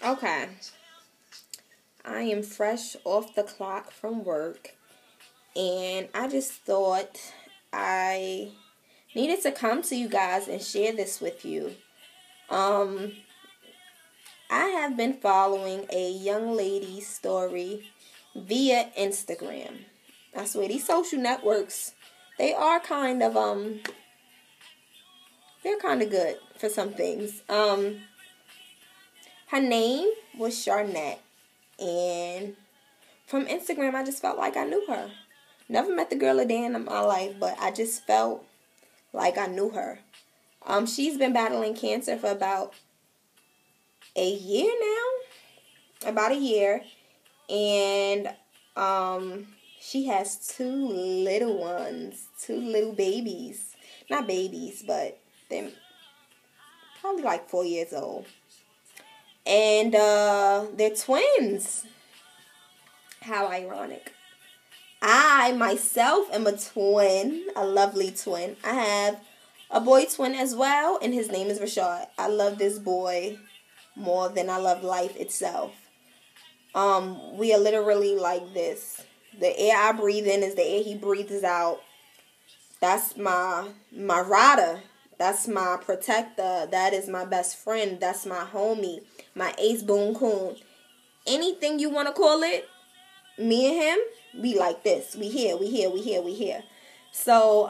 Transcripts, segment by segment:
Okay. I am fresh off the clock from work, and I just thought I needed to come to you guys and share this with you. Um, I have been following a young lady's story via Instagram. I swear these social networks, they are they're kind of good for some things. Her name was Charnet, and from Instagram, I just felt like I knew her. Never met the girl a day in my life, but I just felt like I knew her. She's been battling cancer for about a year now, about a year, and she has two little ones, two little babies. Not babies, but they're probably like 4 years old. And they're twins. How ironic. I myself am a twin, a lovely twin. I have a boy twin as well, and his name is Rashad. I love this boy more than I love life itself. We are literally like this. The air I breathe in is the air he breathes out. That's my rider. That's my protector. That is my best friend. That's my homie. My ace boon coon. Anything you want to call it, me and him, we like this. We here. So,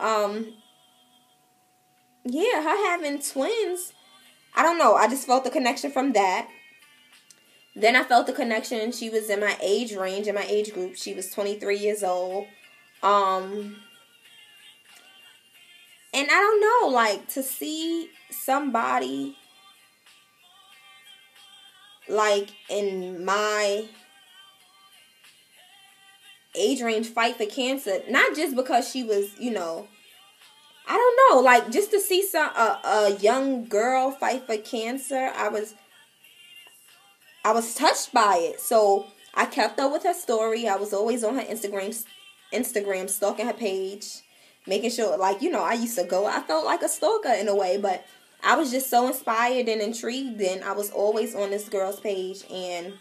yeah, her having twins, I don't know. I just felt the connection from that. Then I felt the connection. She was in my age range, in my age group. She was 23 years old. And I don't know, like, to see somebody, like, in my age range fight for cancer, not just because she was, I don't know, like, just to see a young girl fight for cancer, I was touched by it. So I kept up with her story. I was always on her Instagram stalking her page, making sure, like, I used to go. I felt like a stalker in a way, but I was just so inspired and intrigued, and I was always on this girl's page. And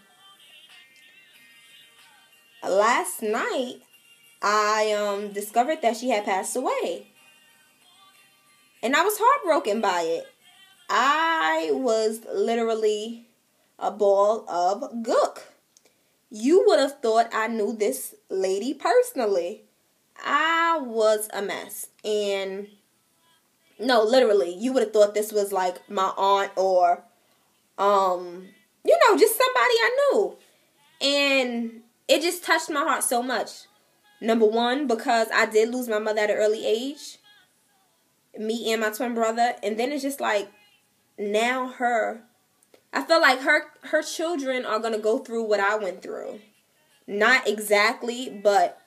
last night, I discovered that she had passed away, and I was heartbroken by it. I was literally a ball of gook. You would have thought I knew this lady personally. I was a mess. And no, literally, you would have thought this was like my aunt or just somebody I knew. And it just touched my heart so much. Number one, because I did lose my mother at an early age. Me and my twin brother. And then it's just like, now I feel like her children are going to go through what I went through. Not exactly, but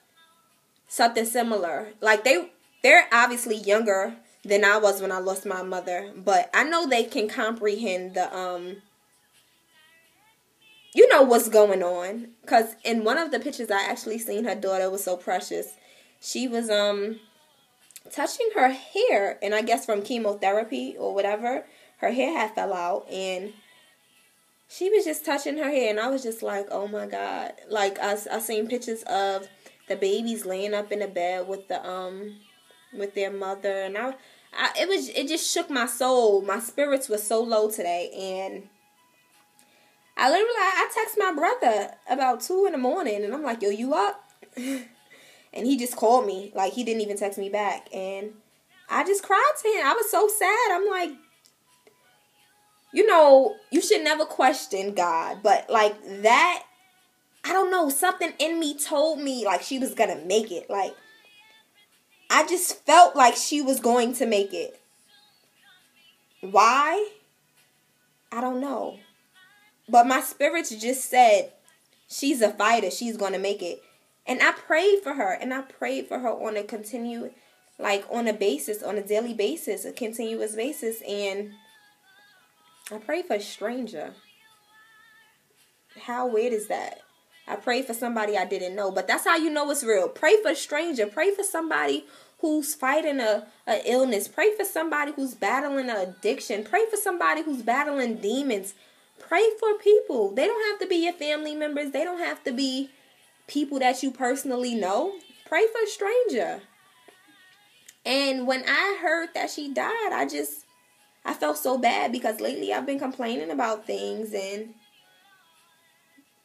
something similar. Like, they're obviously younger than I was when I lost my mother. But I know they can comprehend the, what's going on. Because in one of the pictures I actually seen, her daughter was so precious. She was, touching her hair. And I guess from chemotherapy or whatever, her hair had fell out. And she was just touching her hair, and I was just like, oh my God. Like, I seen pictures of the babies laying up in the bed with with their mother, and it just shook my soul. My spirits were so low today, and I text my brother about 2 in the morning, and I'm like, yo, you up? And he just called me. Like, he didn't even text me back, and I just cried to him. I was so sad. I'm like, you should never question God. But, like, that, I don't know, something in me told me, like, she was going to make it. Like, I just felt like she was going to make it. Why? I don't know. But my spirits just said, she's a fighter. She's going to make it. And I prayed for her. And I prayed for her on a on a daily basis, a continuous basis. And I prayed for a stranger. How weird is that? I prayed for somebody I didn't know. But that's how you know it's real. Pray for a stranger. Pray for somebody who's fighting a illness. Pray for somebody who's battling an addiction. Pray for somebody who's battling demons. Pray for people. They don't have to be your family members. They don't have to be people that you personally know. Pray for a stranger. And when I heard that she died, I felt so bad because lately I've been complaining about things. And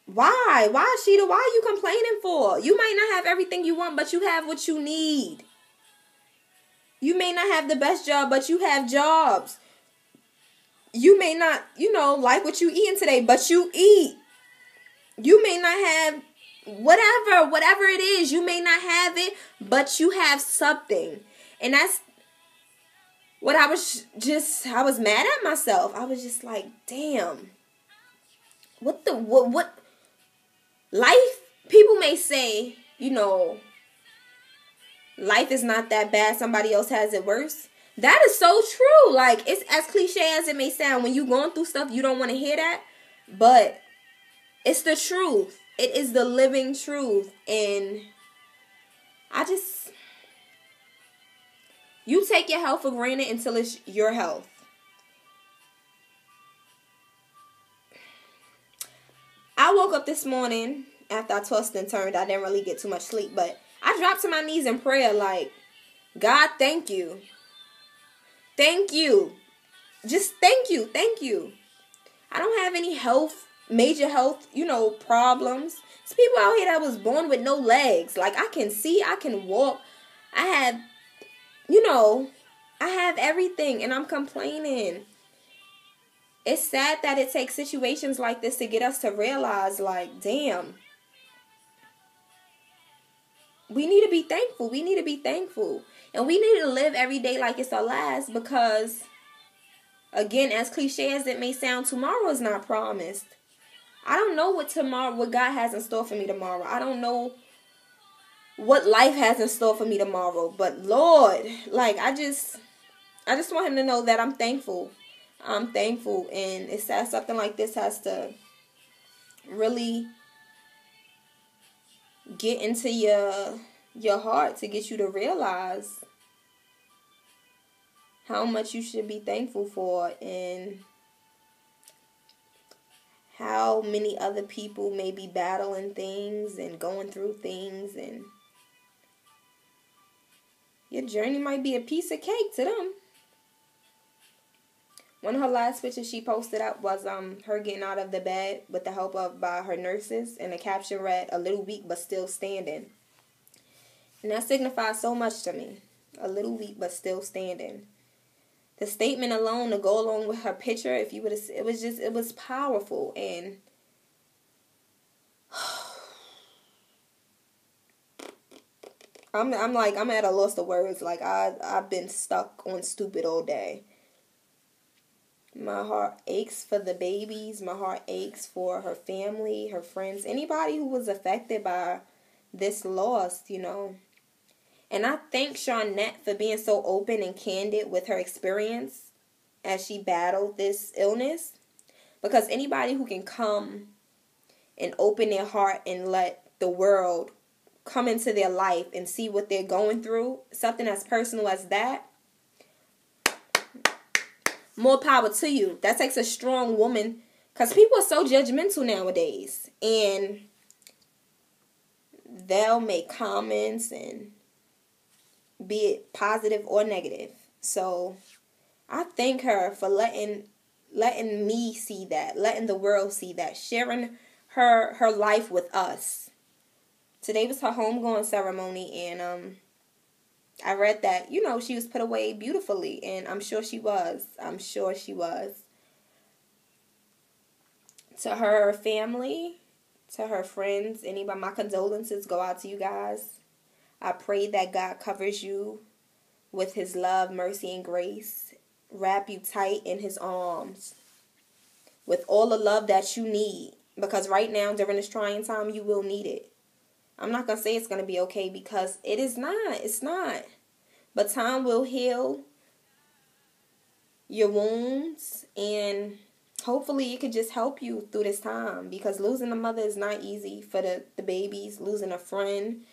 why? Why, Sheeta? Why are you complaining for? You might not have everything you want, but you have what you need. You may not have the best job, but you have jobs. You may not, like what you eating today, but you eat. You may not have whatever it is. You may not have it, but you have something. And that's what I was mad at myself. I was just like, damn. What life, people may say, life is not that bad. Somebody else has it worse. That is so true. Like, it's as cliche as it may sound. When you're going through stuff, you don't want to hear that. But it's the truth. It is the living truth. And you take your health for granted until it's your health. I woke up this morning after I tossed and turned. I didn't really get too much sleep, but I dropped to my knees in prayer like, God, thank you. Thank you. Just thank you. Thank you. I don't have any major health, problems. There's people out here that was born with no legs. Like, I can see, I can walk. I have, I have everything, and I'm complaining. It's sad that it takes situations like this to get us to realize, like, damn. We need to be thankful. We need to be thankful. And we need to live every day like it's our last because, again, as cliche as it may sound, tomorrow is not promised. I don't know what God has in store for me tomorrow. I don't know what life has in store for me tomorrow. But Lord, like, I just want him to know that I'm thankful. I'm thankful. And it's sad something like this has to really get into your heart to get you to realize how much you should be thankful for and how many other people may be battling things and going through things, and your journey might be a piece of cake to them. One of her last pictures she posted up was her getting out of the bed with the help by her nurses, and the caption read, "A little weak but still standing." And that signifies so much to me. A little weak but still standing. The statement alone to go along with her picture, if you would have, it was powerful. And I'm at a loss of words. Like, I've been stuck on stupid all day. My heart aches for the babies. My heart aches for her family, her friends, anybody who was affected by this loss, And I thank Charnet for being so open and candid with her experience as she battled this illness. Because anybody who can come and open their heart and let the world come into their life and see what they're going through, something as personal as that, more power to you. That takes a strong woman. Because people are so judgmental nowadays. And they'll make comments and be it positive or negative. So I thank her for letting me see that, letting the world see that, sharing her life with us. Today was her homegoing ceremony, and I read that, she was put away beautifully, and I'm sure she was. To her family, to her friends, anybody, my condolences go out to you guys. I pray that God covers you with his love, mercy, and grace. Wrap you tight in his arms with all the love that you need. Because right now, during this trying time, you will need it. I'm not going to say it's going to be okay because it is not. It's not. But time will heal your wounds, and hopefully it could just help you through this time. Because losing a mother is not easy for the babies. Losing a friend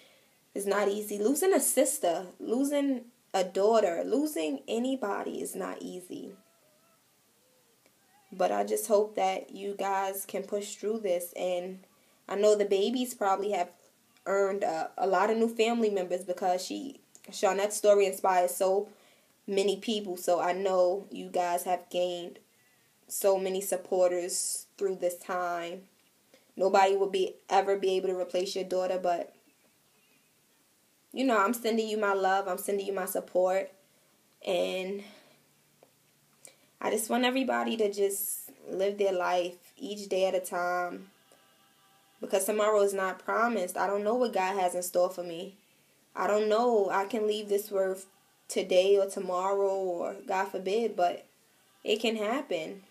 is not easy. Losing a sister, losing a daughter, losing anybody is not easy. But I just hope that you guys can push through this. And I know the babies probably have earned a lot of new family members because Charnet's story inspires so many people. So I know you guys have gained so many supporters through this time. Nobody will ever be able to replace your daughter, but I'm sending you my love. I'm sending you my support. And I just want everybody to just live their life each day at a time. Because tomorrow is not promised. I don't know what God has in store for me. I don't know. I can leave this earth today or tomorrow or God forbid, but it can happen.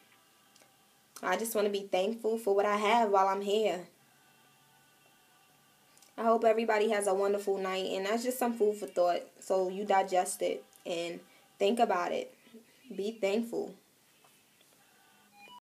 I just want to be thankful for what I have while I'm here. I hope everybody has a wonderful night, and that's just some food for thought. So you digest it and think about it. Be thankful.